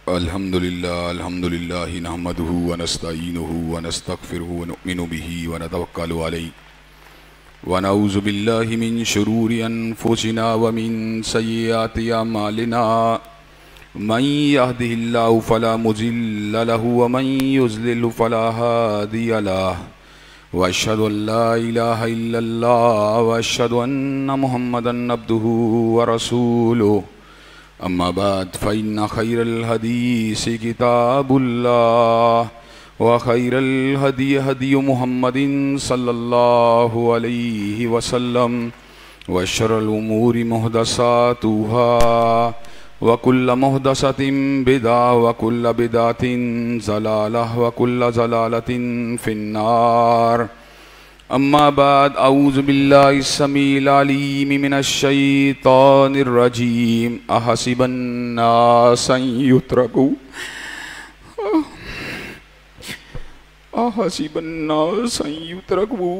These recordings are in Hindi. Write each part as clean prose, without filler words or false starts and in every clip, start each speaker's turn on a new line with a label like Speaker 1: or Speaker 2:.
Speaker 1: अल्हम्दुलिल्लाह नहमदुहु व नस्तईनुहु व नस्तगफिरुहु व नुमिनु बिही व नतवक्कलु अलैहि व नऊज़ु बिल्लाहि मिन शुरूरि अनफुसिना व मिन सय्यिआति अमालिना मन यहदिहिल्लाहु फला मुज़िल्ल लहु व मन युज़लिल्हु फला हादिय लहु व अशहदु अल्ला इलाहा इल्लल्लाह व अशहदु अन्ना मुहम्मदन अब्दुहु व रसूलुहु अम्मा बाद फ़इन्ना खैरल हदीस किताबुल्लाह व खैरल हदी हदी मुहम्मदिन सल्लल्लाहु अलैहि वसल्लम व शर्रल उमूरि मुहदसातुहा व कुल्ल मुहदसतिन बिदा व कुल्ल बिदातिन ज़लालह व कुल्ल ज़लालतिन फिन्नार। अम्मा बाद अऊज़ु बिल्लाहि समील अलीम मिनश शैतानिर रजीम अहसिबन नास अन युत्रकू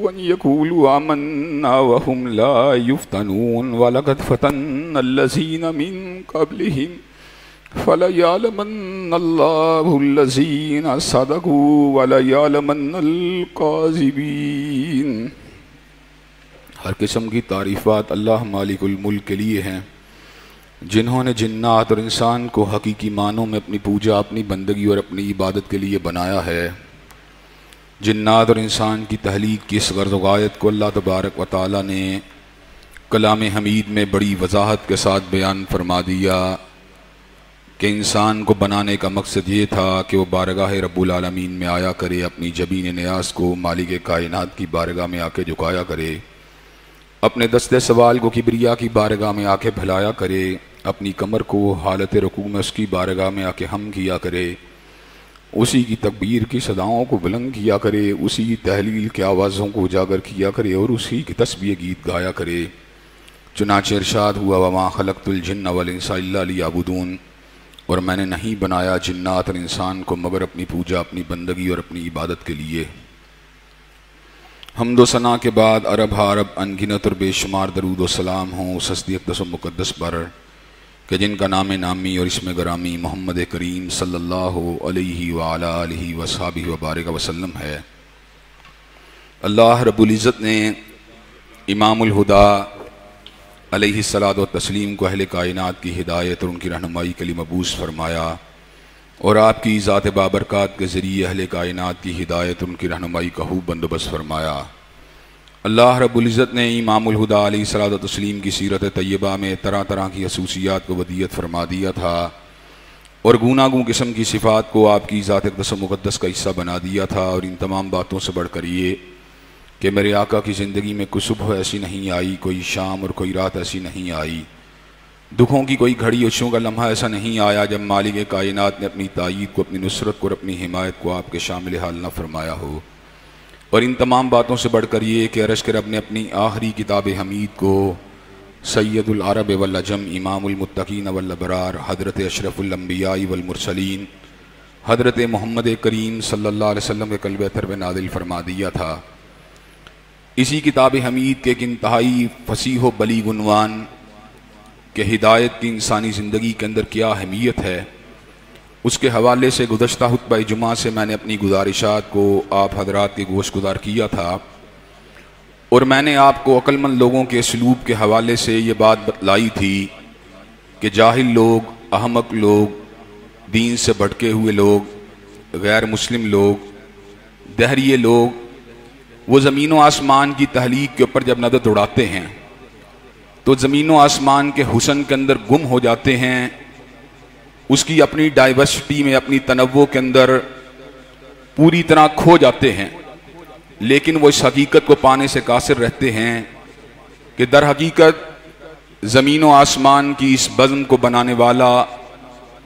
Speaker 1: अन यक़ूलू आमन्ना व हुम ला युफ्तनून व लक़द फ़तन्नल्लज़ीना मिन क़ब्लिहिम फलयअलमन्नल्लाहुल्लज़ीना सदक़ू वलयअलमन्नल काज़िबीन। हर किस्म की तारीफ़ात अल्लाह मालिकुल मुल्क के लिए हैं, जिन्होंने जिन्नात और इंसान को हकीकी मानों में अपनी पूजा, अपनी बंदगी और अपनी इबादत के लिए बनाया है। जिन्नात और इंसान की तहलीक की इस गर्ज़ गायत को अल्लाह तबारक व तआला ने कलाम हमीद में बड़ी वजाहत के साथ बयान फरमा दिया कि इंसान को बनाने का मकसद ये था कि वो बारगाह रब्बुल आलमीन में आया करे, अपनी जबीन नियाज़ को मालिक कायनात की बारगाह में आके झुकाया करे, अपने दस्ते सवाल को किबरिया की बारगाह में आके भलाया करे, अपनी कमर को हालत रुकू में उसकी बारगाह में आके हम किया करे, उसी की तकबीर की सदाओं को बुलंद किया करे, उसी की तहलील के आवाज़ों को उजागर किया करे और उसी की तस्बीह गीत गाया करे। चुनांचे इरशाद हुआ वमा खलक़तुल जिन्न वल इंसा इल्ला लियअबुदून, और मैंने नहीं बनाया जिन्नात और इंसान को मगर अपनी पूजा, अपनी बंदगी और अपनी इबादत के लिए। हम्द व सना के बाद अरब हारब अनगिनत और बेशुमार दरूद व सलाम हों उस हस्ती अक़दस व मुक़द्दस पर कि जिनका नाम नामी और इसमें गरामी मोहम्मद करीम सल्लल्लाहु अलैहि व अला आलिहि व अस्हाबिहि व बारिक वसल्लम है। अल्लाह रब्बुल इज़्ज़त ने इमामुल हुदा अलैहिस्सलातु व तस्लीम को अहले कायनात की हिदायत और उनकी रहनुमाई के लिए मबूस फरमाया और आपकी ज़ात बाबरकात के ज़रिए अहले कायनात की हिदायत और उनकी रहनुमाई का खूब बंदोबस्त फरमाया। अल्लाह रब्बुल इज़्ज़त ने इमामुल हुदा अलैहिस्सलातु व तस्लीम की सीरत तय्यबा में तरह तरह की खसूसियात को वदियत फरमा दिया था और गूनागूं किस्म की सिफ़ात को आपकी ज़ात अक़दस व मुक़द्दस का हिस्सा बना दिया था। और इन तमाम बातों से बढ़कर ये कि मेरे आका की ज़िंदगी में कोई सुबह ऐसी नहीं आई, कोई शाम और कोई रात ऐसी नहीं आई, दुखों की कोई घड़ी खुशियों का लम्हा ऐसा नहीं आया जब मालिक कायनात ने अपनी तायीद को, अपनी नुसरत को और अपनी हिमायत को आपके शामिल हाल न फरमाया हो। और इन तमाम बातों से बढ़कर ये कि अर्श के रब ने अपनी आखिरी किताब हमीद को सैयदुल अरब वल अजम इमामुल मुत्तकीन वल अबरार हज़रत अशरफुल अंबिया वल मुरसलीन हज़रत मोहम्मद करीम सल्लल्लाहु अलैहि वसल्लम के क़ल्ब अतर में नाज़िल फरमा दिया था। इसी किताब हमीद के एक इंतहाई फसीह व बलीग उन्वान कि हिदायत की इंसानी ज़िंदगी के अंदर क्या अहमियत है, उसके हवाले से गुज़श्ता खुतबा जुमा से मैंने अपनी गुजारिशात को आप हज़रात के गोशगुजार किया था और मैंने आपको अक्लमंद लोगों के सलूक के हवाले से ये बात बतलाई थी कि जाहिल लोग, अहमक लोग, दीन से भटके हुए लोग, गैर मुस्लिम लोग, दहरिए लोग, वो ज़मीन व आसमान की तहलीक के ऊपर जब नज़र दौड़ाते हैं तो ज़मीन व आसमान के हुस्न के अंदर गुम हो जाते हैं, उसकी अपनी डाइवर्सिटी में, अपनी तनव्वो के अंदर पूरी तरह खो जाते हैं। लेकिन वो इस हकीकत को पाने से कासिर रहते हैं कि दर हकीकत ज़मीन व आसमान की इस बज़्म को बनाने वाला,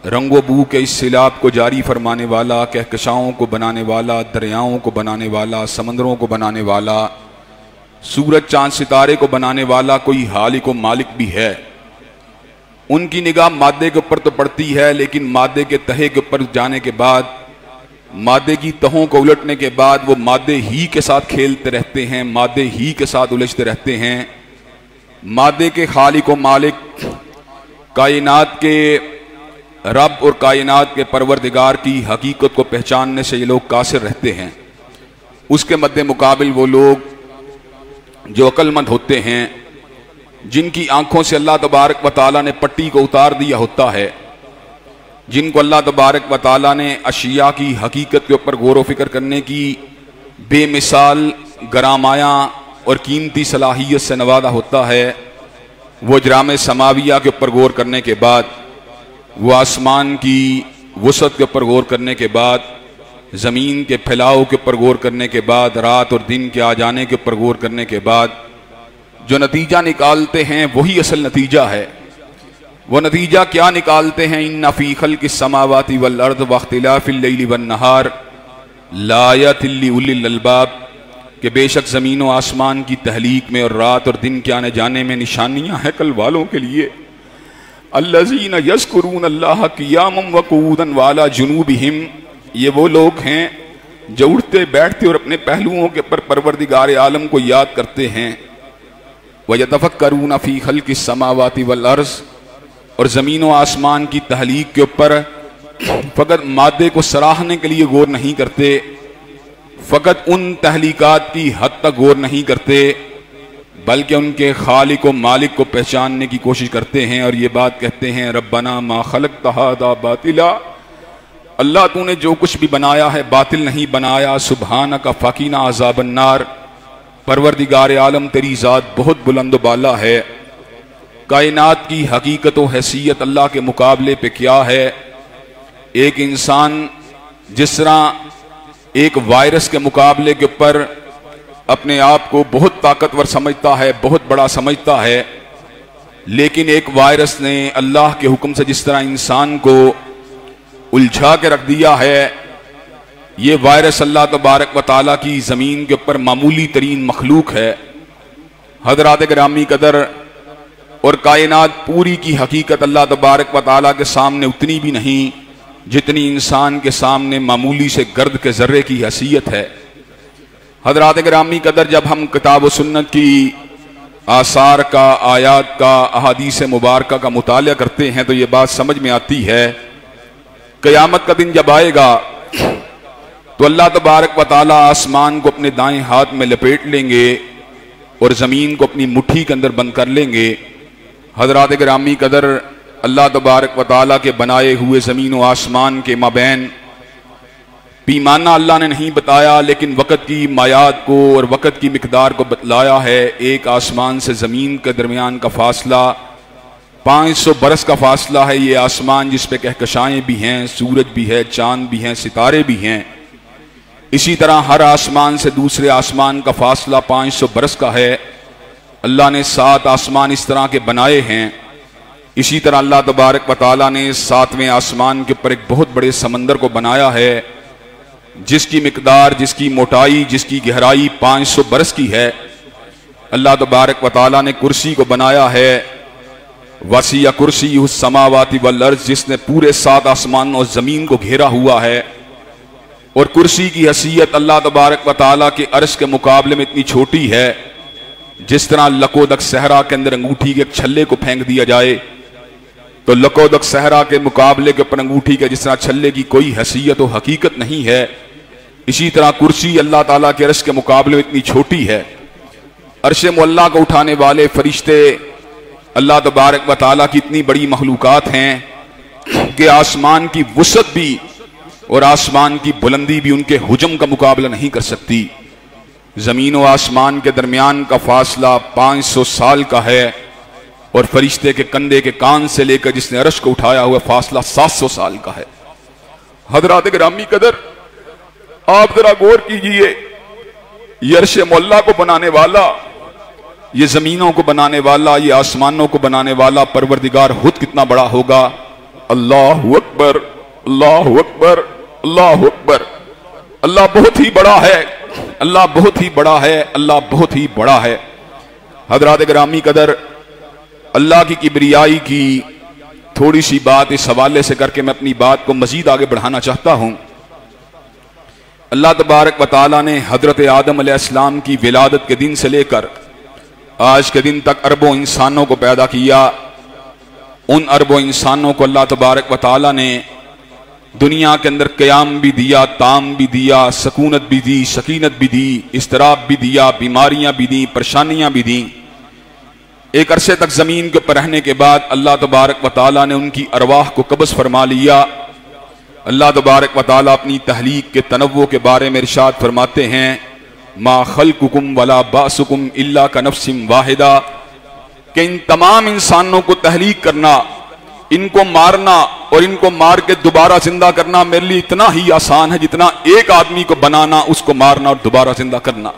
Speaker 1: रंगो बू के इस सिलाब को जारी फरमाने वाला, कहकशाओं को बनाने वाला, दरियाओं को बनाने वाला, समंदरों को बनाने वाला, सूरज चांद सितारे को बनाने वाला कोई हालिक व मालिक भी है। उनकी निगाह मादे के ऊपर तो पड़ती है, लेकिन मादे के तहे के ऊपर जाने के बाद, मादे की तहों को उलटने के बाद वो मादे ही के साथ खेलते रहते हैं, मादे ही के साथ उलझते रहते हैं। मादे के खालिक व मालिक, कायनात के रब और कायनात के परवरदिगार की हकीकत को पहचानने से ये लोग कासिर रहते हैं। उसके मद्दे मुकाबिल वो लोग जो अक्लमंद होते हैं, जिनकी आंखों से अल्लाह तबारक व तआला ने पट्टी को उतार दिया होता है, जिनको अल्लाह तबारक व तआला ने अशिया की हकीकत के ऊपर गौर व फिक्र करने की बेमिसाल गरामाया और कीमती सलाहियत से नवाजा होता है, वो इजराम समाविया के ऊपर गौर करने के बाद, वो आसमान की वसअत के ऊपर गौर करने के बाद, ज़मीन के फैलाव के ऊपर गौर करने के बाद, रात और दिन के आ जाने के ऊपर गौर करने के बाद जो नतीजा निकालते हैं वही असल नतीजा है। वो नतीजा क्या निकालते हैं? इन्ना फी खल्क़िस समावाति वल अर्द वख्तिलाफ़िल लैली वन नहार लायातिन लिउलिल अलबाब, कि बेशक ज़मीन व आसमान की तहलीक में और रात और दिन के आने जाने में निशानियां हैं कल वालों के लिए। अल्लज़ीना यज़्कुरून अल्लाह क़ियामन व क़ुऊदन व अला जुनूबिहिम, ये वो लोग हैं जो उठते बैठते और अपने पहलुओं के पर परवरदिगार आलम को याद करते हैं। व यतफ़क्करून फ़ी खल्क़िस समावाति वल अर्ज़, और ज़मीन व आसमान की तहलीक के ऊपर फ़कत मादे को सराहने के लिए गौर नहीं करते, फ़कत उन तहलीकात की हद तक गौर नहीं करते, बल्कि उनके खालिक व मालिक को पहचानने की कोशिश करते हैं और ये बात कहते हैं, रब्बना मा खलक़्त हाज़ा बातिला, अल्लाह तूने जो कुछ भी बनाया है बातिल नहीं बनाया, सुब्हानका फ़क़ीना अज़ाबन नार, परवरदिगार आलम तेरी ज़ात बहुत बुलंद बाला है। कायनात की हकीकत व हैसियत अल्लाह के मुकाबले पे क्या है? एक इंसान जिस तरह एक वायरस के मुकाबले के ऊपर अपने आप को बहुत ताकतवर समझता है, बहुत बड़ा समझता है, लेकिन एक वायरस ने अल्लाह के हुक्म से जिस तरह इंसान को उलझा के रख दिया है, ये वायरस अल्लाह तबारक व तआला की ज़मीन के ऊपर मामूली तरीन मखलूक है। हज़रात गिरामी कदर और कायनात पूरी की हकीकत अल्लाह तबारक व तआला के सामने उतनी भी नहीं जितनी इंसान के सामने मामूली से गर्द के ज़र्रे की हैसियत है। हज़रात गिरामी कदर, जब हम किताब व सुन्नत की आसार का, आयात का, अहादीस मुबारका का मुताला करते हैं तो ये बात समझ में आती है, क़यामत का दिन जब आएगा तो अल्लाह तबारक व तआला आसमान को अपने दाएं हाथ में लपेट लेंगे और ज़मीन को अपनी मुट्ठी के अंदर बंद कर लेंगे। हज़रात गिरामी कदर, अल्लाह तबारक व तआला के बनाए हुए ज़मीन व आसमान के माबैन पैमाना अल्लाह ने नहीं बताया, लेकिन वक़्त की मायात को और वक़्त की मिकदार को बतलाया है। एक आसमान से ज़मीन के दरमियान का फासला 500 बरस का फासला है। ये आसमान जिस पे कहकशाएँ भी हैं, सूरज भी है, चाँद भी हैं, सितारे भी हैं। इसी तरह हर आसमान से दूसरे आसमान का फासला 500 बरस का है। अल्लाह ने 7 आसमान इस तरह के बनाए हैं। इसी तरह अल्लाह तबारक व तआला ने 7वें आसमान के ऊपर एक बहुत बड़े समंदर को बनाया है, जिसकी मिकदार, जिसकी मोटाई, जिसकी गहराई 500 बरस की है। अल्लाह तबारक व तआला ने कुर्सी को बनाया है, वसिया कुर्सी उस समावाति वल अर्ज़, जिसने पूरे 7 आसमान और ज़मीन को घेरा हुआ है। और कुर्सी की हैसियत अल्लाह तबारक व तआला के अर्श के मुकाबले में इतनी छोटी है, जिस तरह लकोदक सहरा के अंदर अंगूठी के एक छल्ले को फेंक दिया जाए तो लकोदक सहरा के मुकाबले के ऊपर अंगूठी के जिस तरह छल्ले की कोई हैसियत व हकीकत नहीं है, इसी तरह कुर्सी अल्लाह ताला के अर्श के मुकाबले में इतनी छोटी है। अर्श मुअल्ला को उठाने वाले फरिश्ते अल्लाह तबारक व तआला की इतनी बड़ी मखलूकात हैं कि आसमान की वुसअत भी और आसमान की बुलंदी भी उनके हुजम का मुकाबला नहीं कर सकती। ज़मीन व आसमान के दरमियान का फासला 500 साल का है और फरिश्ते के कंधे के कान से लेकर जिसने अर्श को उठाया हुआ फासला 700 साल का है। हज़रात गिरामी कदर, आप जरा गौर कीजिए, ये अर्श मुअल्ला को बनाने वाला, ये ज़मीनों को बनाने वाला, ये आसमानों को बनाने वाला परवरदिगार खुद कितना बड़ा होगा। अल्लाहु अकबर, अल्लाहु अकबर, अल्लाहु अकबर। अल्लाह बहुत ही बड़ा है, अल्लाह बहुत ही बड़ा है, अल्लाह बहुत ही बड़ा है। हज़रात गिरामी कदर, अल्लाह की किबरियाई की थोड़ी सी बात इस हवाले से करके मैं अपनी बात को मजीद आगे बढ़ाना चाहता हूं। अल्लाह तबारक व तआला ने हज़रत आदम अलैहिस्सलाम की विलादत के दिन से लेकर आज के दिन तक अरबों इंसानों को पैदा किया। उन अरबों इंसानों को अल्लाह तबारक व तआला ने दुनिया के अंदर क़याम भी दिया, ताम भी दिया, सकूनत भी दी, सकीनत भी दी, इस्तराब भी दिया, बीमारियां भी दी, परेशानियां भी दी। एक अरसे तक ज़मीन के ऊपर रहने के बाद अल्लाह तबारक व तआला ने उनकी अरवाह को कब्ज़ फरमा लिया। अल्लाह तबारक व तआला अपनी तहलीक के तनव्वु के बारे में इरशाद फरमाते हैं, मा खल्कुकुम वला बासुकुम इल्ला कनफ्सिम वाहिदा, कि इन तमाम इंसानों को तहलीक करना, इनको मारना और इनको मार के दोबारा जिंदा करना मेरे लिए इतना ही आसान है जितना एक आदमी को बनाना, उसको मारना और दोबारा जिंदा करना।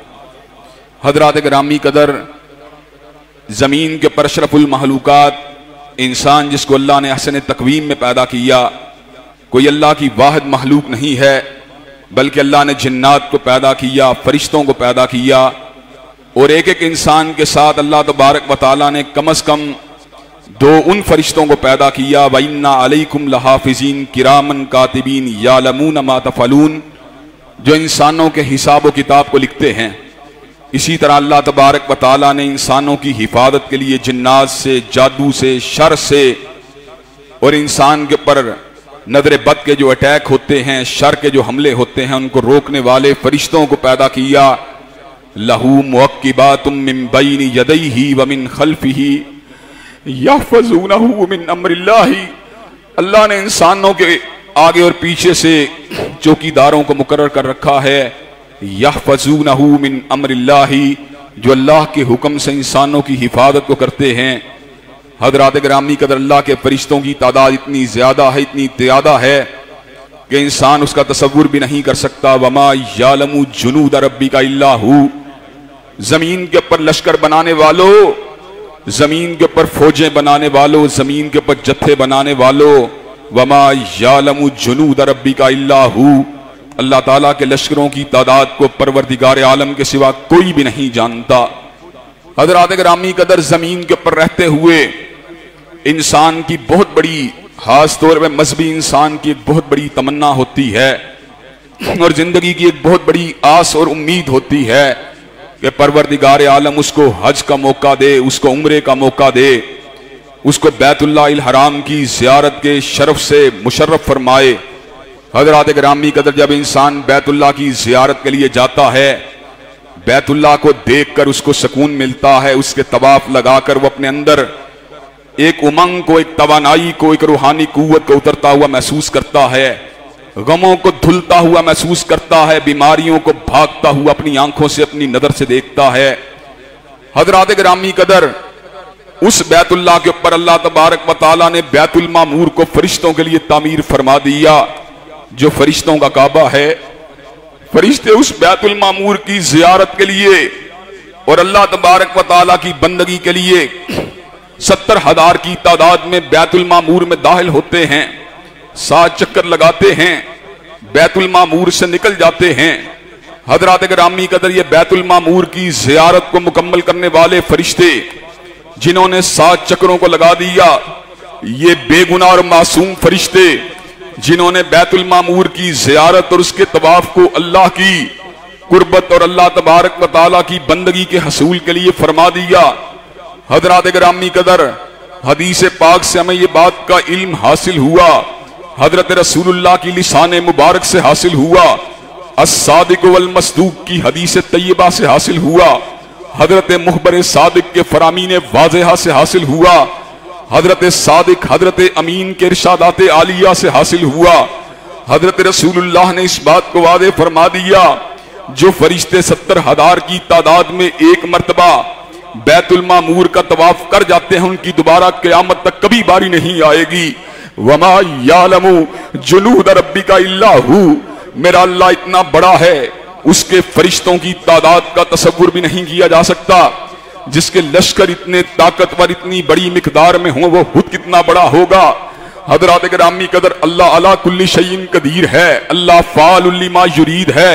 Speaker 1: हजरात गिरामी कदर, जमीन के पर अशरफुल महलूकात इंसान, जिसको अल्लाह ने हसन तकवीम में पैदा किया, कोई अल्लाह की वाहिद महलूक नहीं है, बल्कि अल्लाह ने जिन्नात को पैदा किया, फरिश्तों को पैदा किया, और एक एक इंसान के साथ अल्लाह तबारक व तआला ने कम अज कम 2 उन फरिश्तों को पैदा किया, व इन्ना अलैकुम लहाफिज़ीन किरामन कातिबीन यालमून मा तफअलून, जो इंसानों के हिसाब व किताब को लिखते हैं। इसी तरह अल्लाह तबारक व तआला ने इंसानों की हिफाजत के लिए जिन्नात से, जादू से, शर से और इंसान के ऊपर नजर बद के जो अटैक होते हैं, शर के जो हमले होते हैं, उनको रोकने वाले फरिश्तों को पैदा किया। लहू मुअक्किबातुम मिन बैनि यदैहि व मिन खल्फिही यहफ़ज़ूनहु मिन अम्रिल्लाहि, अल्लाह ने इंसानों के आगे और पीछे से चौकीदारों को मुकर्रर कर रखा है। यहफ़ज़ूनहु मिन अम्रिल्लाहि, जो अल्लाह के हुक्म से इंसानों की हिफाजत को करते हैं। हज़रात गिरामी कदर, अल्लाह के फरिश्तों की तादाद इतनी ज्यादा है, इतनी ज्यादा है कि इंसान उसका तसव्वुर भी नहीं कर सकता। वमा यालमु जुनूद रब्बिका इल्ला हू, जमीन के ऊपर लश्कर बनाने वालों, जमीन के ऊपर फौजें बनाने वालों, जमीन के ऊपर जत्थे बनाने वालों, वमा यालमु जुनूद रब्बिका इल्ला हू, अल्लाह ताला के लश्करों की तादाद को परवरदिगार आलम के सिवा कोई भी नहीं जानता। हज़रात गिरामी कदर, जमीन के ऊपर रहते हुए इंसान की बहुत बड़ी, खास तौर पर मजहबी इंसान की एक बहुत बड़ी तमन्ना होती है और जिंदगी की एक बहुत बड़ी आस और उम्मीद होती है कि परवरदिगार आलम उसको हज का मौका दे, उसको उम्रे का मौका दे, उसको बैतुल्लाहिल हराम की ज़ियारत के शरफ से मुशर्रफ फरमाए। हज़रात गिरामी कदर, जब इंसान बैतुल्लाह की ज़ियारत के लिए जाता है, बैतुल्लाह को देखकर उसको सुकून मिलता है, उसके तवाफ लगाकर वो अपने अंदर एक उमंग को, एक तवानाई को, एक रूहानी कुव्वत को उतरता हुआ महसूस करता है, गमों को धुलता हुआ महसूस करता है, बीमारियों को भागता हुआ अपनी आंखों से, अपनी नजर से देखता है। हज़रात गिरामी कदर, उस बैतुल्लाह के ऊपर अल्लाह तबारक व तआला ने बैतुल मामूर को फरिश्तों के लिए तामीर फरमा दिया, जो फरिश्तों का काबा है। फरिश्ते उस बैतुल मामूर की जियारत के लिए और अल्लाह तबारक व तआला की बंदगी के लिए 70,000 की तादाद में बैतुल मामूर में दाखिल होते हैं, 7 चक्कर लगाते हैं, बैतुल मामूर से निकल जाते हैं। हज़रात गिरामी कदर, ये बैतुल मामूर की जियारत को मुकम्मल करने वाले फरिश्ते जिन्होंने 7 चक्रों को लगा दिया, ये बेगुनाह और मासूम फरिश्ते जिन्होंने बैतुल मामूर की जियारत और उसके तवाफ को अल्लाह की कुर्बत और अल्लाह तबारक व तआला की बंदगी के हसूल के लिए फरमा दिया। हज़रात गिरामी कदर, हदीस पाक से हमें ये बात का इल्म हासिल हुआ, हजरत रसूलुल्लाह की लिसाने मुबारक से हासिल हुआ, अस्सादिक वल मस्दूक की हदीस तैयबा से हासिल हुआ, हजरत मुखबर सादिक के फरामीन वाज़ेहा से हासिल हुआ, हजरत सादिक हजरत अमीन के इरशादात आलिया से हासिल हुआ। हजरत रसूलुल्लाह ने इस बात को वादे फरमा दिया, जो फरिश्ते 70,000 की तादाद में एक मर्तबा बैतुल मामूर का तवाफ कर जाते हैं, उनकी दोबारा क़यामत तक कभी बारी नहीं आएगी। वमा यालमु जुनूद रब्बिका इल्ला हू, मेरा अल्लाह इतना बड़ा है, उसके फरिश्तों की तादाद का तसव्वुर भी नहीं किया जा सकता। जिसके लश्कर इतने ताकतवर, इतनी बड़ी मिकदार में हो, वो खुद कितना बड़ा होगा। हज़रात गिरामी कदर, अल्लाह अला कुल्ली शैइन कदीर है, अल्लाह फ़ाअलुल लिमा युरीद है,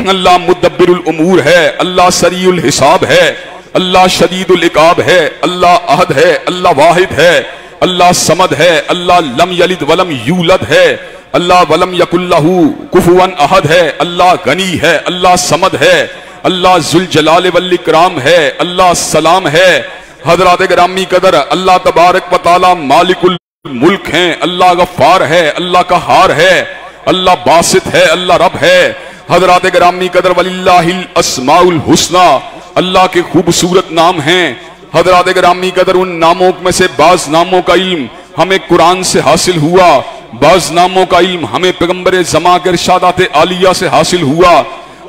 Speaker 1: अल्लाह मुदब्बिरुल उमूर है, अल्लाह सरीउल हिसाब है, अल्लाह शदीदुल इकाब है, अल्लाह अहद है, अल्लाह वाहिद है, अल्लाह समद है, अल्लाह लम यलिद वलम यूलद है, अल्लाह वलम यकुल्लहु कुफुवन अहद है, अल्लाह गनी है, अल्लाह समद है, अल्लाह जुल जलाल वल इकराम है, अल्लाह सलाम है, हजरात गिरामी कदर, अल्लाह तबारक व तआला मालिकुल मुल्क हैं, अल्लाह गफ्फार है, अल्लाह कहार है, अल्लाह बासित है, अल्लाह रब है। हजरात गिरामी कदर वलिल्लाहिल अस्माउल हुस्ना, अल्लाह के खूबसूरत नाम हैं। हजरात गिरामी कदर उन नामों में से बाज नामों का इल्म हमें कुरान से हासिल हुआ, बाज नामों का इल्म हमें पैगंबर ज़मा के इरशादात आलिया से हासिल हुआ।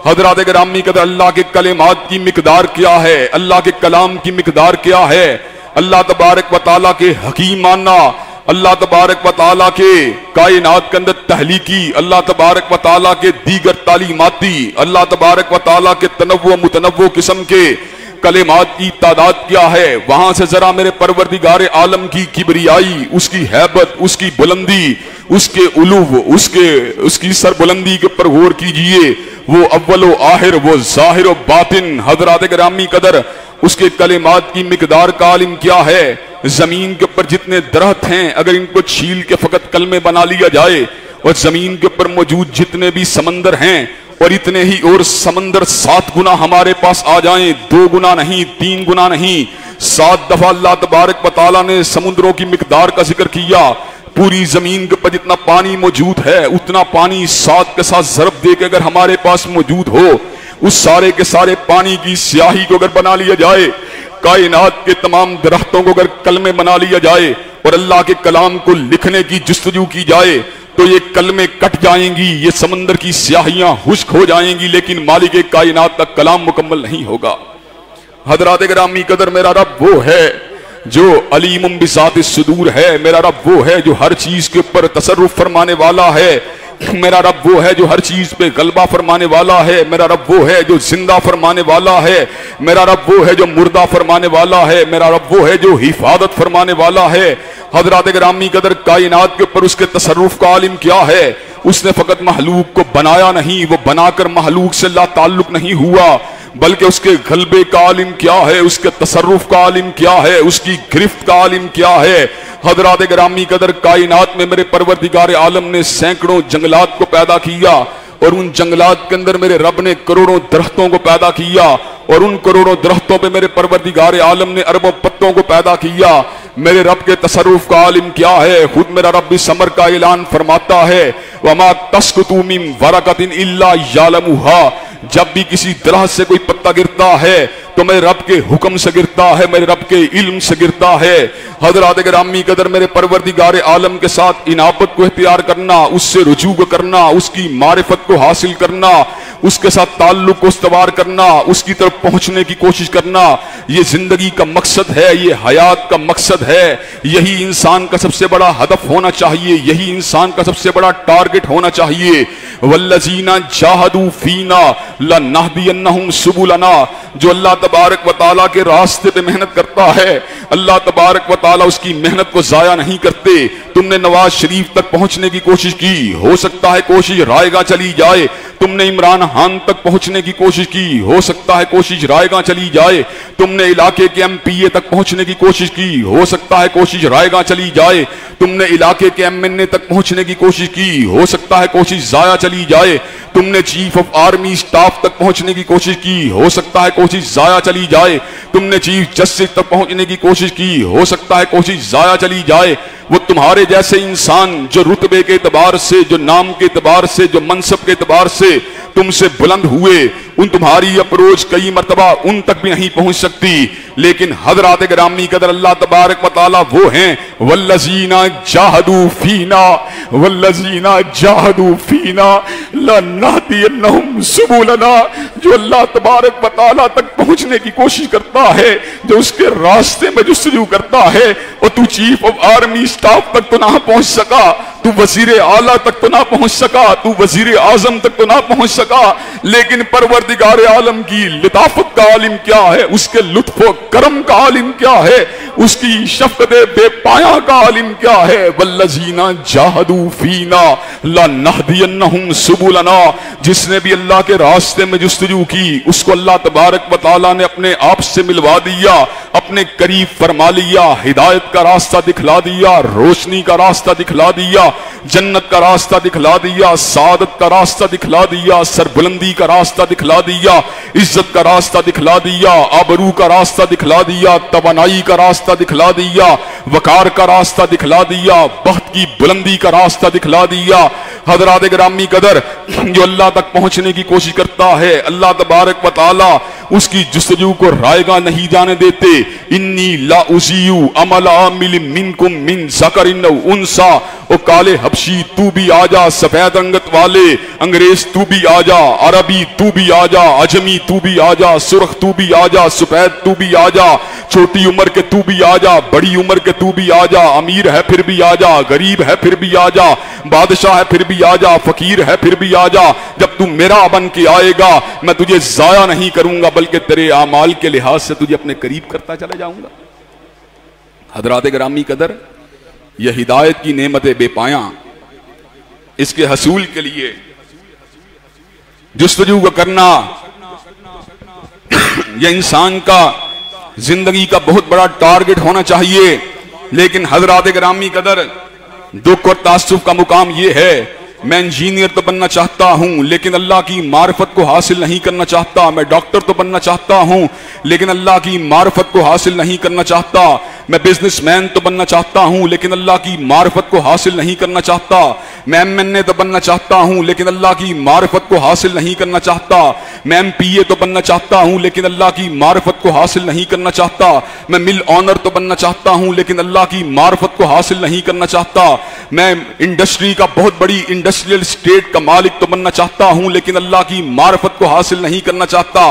Speaker 1: हजरात गिरामी कदर अल्लाह के कलेमात की मिकदार क्या है, अल्लाह के कलाम की मिकदार क्या है, अल्लाह तबारक व तआला के हकीमाना, अल्लाह तबारक व तआला के कायनात के अंदर तहलीकी, अल्लाह तबारक व तआला के दीगर तालीमाती, अल्लाह तबारक व तआला के तनव्वु मुतनव्वु किस्म के कलेमात की तादाद क्या है। वहां से जरा मेरे परवरदिगार आलम की किबरियाई, उसकी हैबत, उसकी बुलंदी, उसके उलूव, उसकी सरबुलंदी के ऊपर गौर कीजिए। वो अव्वलो आहिर, वो जाहिर व बातिन, हजरात गिरामी कदर उसके कलेमात की मिकदार का आलिम क्या है। जमीन के ऊपर जितने दरख्त हैं, अगर इनको छील के फकत कलमे बना लिया जाए, और जमीन के ऊपर मौजूद जितने भी समंदर हैं, और इतने ही और समंदर 7 गुना हमारे पास आ जाएं, 2 गुना नहीं, 3 गुना नहीं, 7 दफा अल्लाह तबारक व तआला ने समुद्रों की मिकदार का जिक्र किया। पूरी जमीन के ऊपर जितना पानी मौजूद है, उतना पानी 7 के साथ ज़रब दे के अगर हमारे पास मौजूद हो, उस सारे के सारे पानी की स्याही को अगर बना लिया जाए, कायनात के तमाम दरख्तों को अगर कलमे बना लिया जाए, और अल्लाह के कलाम को लिखने की जुस्तजू की जाए, तो ये कलमे कट जाएंगी, ये समंदर की स्याहियां खुश्क हो जाएंगी, लेकिन मालिक कायनात का कलाम मुकम्मल नहीं होगा। हजरात गिरामी कदर, मेरा रब वो है जो अलीमुम बिज़ाति सुदूर है, मेरा रब वो है जो हर चीज के ऊपर तसर्रुफ फरमाने वाला है, मेरा रब वो है जो हर चीज पे गलबा फरमाने वाला है, मेरा रब वो है जो जिंदा फरमाने वाला है, मेरा रब वो है जो मुर्दा फरमाने वाला है, मेरा रब वो है जो हिफाजत फरमाने वाला है। हजरात गिरामी कदर, कायनात के ऊपर उसके तसर्रुफ का आलिम क्या है। उसने फकत महलूक को बनाया नहीं, वो बनाकर महलूक से ला ताल्लुक नहीं हुआ, बल्कि उसके गलबे का आलिम क्या है, उसके तसर्रुफ का आलिम क्या है, उसकी गिरफ्त का आलिम क्या है। हजरात गिरामी कदर, कायनात में मेरे परवरदिगार आलम ने सैकड़ों जंगलात को पैदा किया, और उन जंगलात के अंदर मेरे रब ने करोड़ों दरख्तों को पैदा किया, और उन करोड़ों दरख्तों पे मेरे परवरदिगार आलम ने अरबों पत्तों को पैदा किया। मेरे रब के तसर्रुफ का आलिम क्या है। खुद मेरा रब भी समर का ऐलान फरमाता है, वमा तस्कुतु मिन वरकतिन इल्ला यालमुहा, जब भी किसी तरह से कोई पत्ता गिरता है तो मेरे रब के हुक्म से गिरता है, मेरे रब के इल्म से गिरता है। हजरात गिरामी कदर, मेरे परवरदिगार आलम के साथ इनाबत को इख्तियार करना, उससे रुजू करना, उसकी मारिफत को हासिल करना, उसके साथ ताल्लुक को इस्तवार करना, उसकी तरफ पहुंचने की कोशिश करना, ये जिंदगी का मकसद है, ये हयात का मकसद है। यही इंसान का सबसे बड़ा हदफ होना चाहिए, यही इंसान का सबसे बड़ा टारगेट होना चाहिए। वल्लज़ीना जाहदू फीना लनहदियन्नहुम सुबुलना, जो अल्लाह तबारक व तआला के रास्ते पे मेहनत करता है, अल्लाह तबारक व तआला उसकी मेहनत को जाया नहीं करते। तुमने नवाज शरीफ तक पहुंचने की कोशिश की, हो सकता है कोशिश रायगा चली जाए। तुमने इमरान खान तक पहुंचने की कोशिश की, हो सकता है कोशिश रायगा चली जाए। तुमने इलाके के MPA तक पहुंचने की कोशिश की, हो सकता है कोशिश रायगा चली जाए। तुमने इलाके के MNA तक पहुंचने की कोशिश की, हो सकता है कोशिश जाया चली जाए। तुमने चीफ ऑफ आर्मी स्टाफ तक पहुंचने की कोशिश की, हो सकता है कोशिश जाया चली जाए। तुमने चीफ जस्टिस तक पहुंचने की कोशिश की, हो सकता है कोशिश जाया चली जाए। वो तुम्हारे जैसे इंसान जो रुतबे के एतबार से, जो नाम के एतबार से, जो मनसब के एतबार से तुमसे बुलंद हुए, उन तुम्हारी अप्रोच कई मरतबा उन तक भी नहीं पहुंच सकती। लेकिन हजरात गिरामी कदर, अल्लाह तबारक व तआला वो हैं, वल्लज़ीना जाहदू फीना, वल्लज़ीना जाहदू फीना लनहदियन्नहुम सुबुलना, जो अल्लाह तबारक व तआला तक पहुंचने की कोशिश करता है, जो उसके रास्ते में जुस्तजू करता है। और तू चीफ ऑफ आर्मी स्टाफ तक तो ना पहुंच सका, तू वजीर आला तक तो ना पहुंच सका, तू वजीर आजम तक तो ना पहुंच सका, लेकिन परवरदिगार आलम की लिताफत का आलिम क्या है, उसके लुत्फ करम का आलिम क्या है, उसकी शफकत बेपाया का आलिम क्या है। वल्लज़ीना जाहदू फीना लनहदियन्नहुम सुबुलना, जिसने भी अल्लाह के रास्ते में जुस्तजू की, उसको अल्लाह तबारक व तआला ने अपने आप से मिलवा दिया, अपने करीब फरमा लिया, हिदायत का रास्ता दिखला दिया, रोशनी का रास्ता दिखला दिया। जन्नत का रास्ता दिखला दिया, सादत का रास्ता दिखला दिया, सरबुलंदी का रास्ता दिखला दिया, इज्जत का रास्ता दिखला दिया, आबरू का रास्ता दिखला दिया, तवानाई का रास्ता दिखला दिया, वकार का रास्ता दिखला दिया, बख्त की बुलंदी का रास्ता दिखला दिया। हजरात गिरामी कदर, जो अल्लाह तक पहुंचने की कोशिश करता है, अल्लाह तबारक व तआला उसकी जुस्तजू को रायगा नहीं जाने देते। इन्नी ला उज़ीउ अमल आमिल मिनकुम मिन ज़करिन औ उनसा, ओ काले हबशी तू भी आजा, सफेद रंगत वाले अंग्रेज तू भी आजा, अरबी तू भी आजा, अजमी तू भी आजा, सुर्ख तू भी आजा, सफेद तू भी आजा, छोटी उम्र के तू भी आजा, बड़ी उम्र के तू भी आजा, अमीर है फिर भी आजा, गरीब है फिर भी आजा, बादशाह है फिर भी आजा, फकीर है फिर भी आजा। जब तू मेरा बन के आएगा मैं तुझे जाया नहीं करूंगा, बल्कि तेरे आमाल के लिहाज से तुझे अपने करीब करता चला जाऊंगा। हजरात गिरामी कदर, यह हिदायत की नेमत बेपाया, इसके हसूल के लिए जुस्तजू का करना यह इंसान का जिंदगी का बहुत बड़ा टारगेट होना चाहिए। लेकिन हजरात गिरामी कदर, दुख और तासुफ का मुकाम यह है, मैं इंजीनियर तो बनना चाहता हूं लेकिन अल्लाह की मार्फत को हासिल नहीं करना चाहता। मैं डॉक्टर तो बनना चाहता हूं लेकिन अल्लाह की मार्फत को हासिल नहीं करना चाहता। मैं बिजनेसमैन तो बनना चाहता हूं लेकिन अल्लाह की मार्फत को हासिल नहीं करना चाहता। मैं एमएनए तो बनना चाहता हूं लेकिन अल्लाह की मार्फत को हासिल नहीं करना चाहता। मैं एमपीए तो बनना चाहता हूं लेकिन अल्लाह की मार्फत को हासिल नहीं करना चाहता। मैं मिल ऑनर तो बनना चाहता हूं लेकिन अल्लाह की मार्फत को हासिल नहीं करना चाहता। मैं इंडस्ट्री का बहुत बड़ी इंडस्ट्रियल स्टेट का मालिक तो बनना चाहता हूं लेकिन अल्लाह की मार्फत को हासिल नहीं करना चाहता।